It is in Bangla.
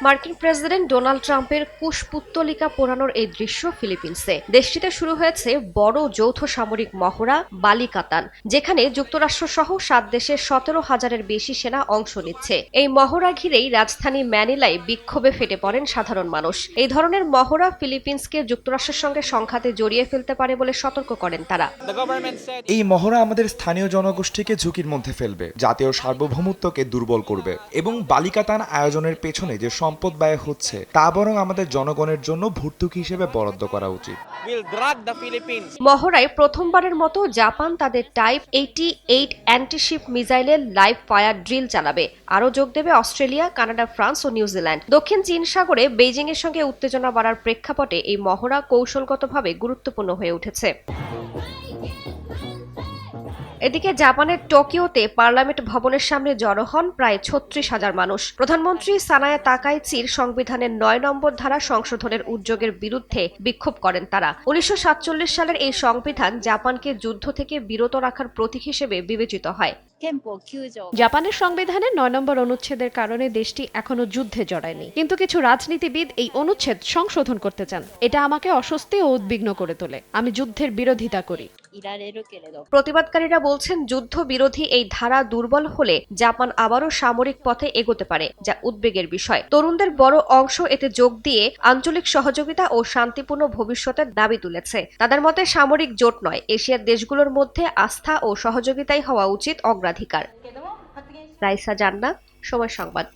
মার্কিন প্রেসিডেন্ট ডোনাল্ড ট্রাম্পের কুশপুত্তলিকা পোড়ানোর এই দৃশ্য ফিলিপিন্সে। দেশটিতে শুরু হয়েছে বড় যৌথ সামরিক মহড়া বালিকাতান, যেখানে যুক্তরাষ্ট্র সহ 7 দেশের 17,000-এর বেশি সেনা অংশ নিচ্ছে। এই মহড়া ঘিরেই রাজধানী ম্যানিলায় বিক্ষোভে ফেটে পড়েন সাধারণ মানুষ। এই ধরনের মহড়া ফিলিপিন্সকে যুক্তরাষ্ট্রের সঙ্গে সংঘাতে জড়িয়ে ফেলতে পারে বলে সতর্ক করেন তারা। এই মহড়া আমাদের স্থানীয় জনগোষ্ঠীকে ঝুঁকির মধ্যে ফেলবে, জাতীয় সার্বভৌমত্বকে দুর্বল করবে এবং বালিকাতান আয়োজনের পেছনে যে সম্পদ ব্যয় হচ্ছে তা বরং আমাদের জনগণের জন্য ভর্তুকি হিসেবে বরাদ্দ করা উচিত। মহড়ায় প্রথমবারের মতো জাপান তাদের টাইপ 88 অ্যান্টিশিপ মিসাইলের লাইভ ফায়ার ড্রিল চালাবে। আরও যোগ দেবে অস্ট্রেলিয়া, কানাডা, ফ্রান্স ও নিউজিল্যান্ড। দক্ষিণ চীন সাগরে বেইজিংয়ের সঙ্গে উত্তেজনা বাড়ার প্রেক্ষাপটে এই মহড়া কৌশলগতভাবে গুরুত্বপূর্ণ হয়ে উঠেছে। এদিকে জাপানের টোকিওতে পার্লামেন্ট ভবনের সামনে জড়ো হন প্রায় 36,000 মানুষ। প্রধানমন্ত্রী সানায়া তাকাইচির সংবিধানের 9 নম্বর ধারা সংশোধনের উদ্যোগের বিরুদ্ধে বিক্ষোভ করেন তারা। 1947 সালের এই সংবিধান জাপানকে যুদ্ধ থেকে বিরত রাখার প্রতীক হিসেবে বিবেচিত হয়। জাপানের সংবিধানের 9 নম্বর অনুচ্ছেদের কারণে দেশটি এখনো যুদ্ধে জড়ায়নি, কিন্তু কিছু রাজনীতিবিদ এই অনুচ্ছেদ সংশোধন করতে চান। এটা আমাকে অস্বস্তি ও উদ্বিগ্ন করে তোলে। আমি যুদ্ধের বিরোধিতা করি। প্রতিবাদকারীরা বলছেন, যুদ্ধ বিরোধী এই ধারা দুর্বল হলে জাপান আবারও সামরিক পথে এগোতে পারে, যা উদ্বেগের বিষয়। তরুণদের বড় অংশ এতে যোগ দিয়ে আঞ্চলিক সহযোগিতা ও শান্তিপূর্ণ ভবিষ্যতের দাবি তুলেছে। তাদের মতে সামরিক জোট নয়, এশিয়ার দেশগুলোর মধ্যে আস্থা ও সহযোগিতাই হওয়া উচিত অগ্রাধিকার। রাইসা জান্নাত, সময় সংবাদ।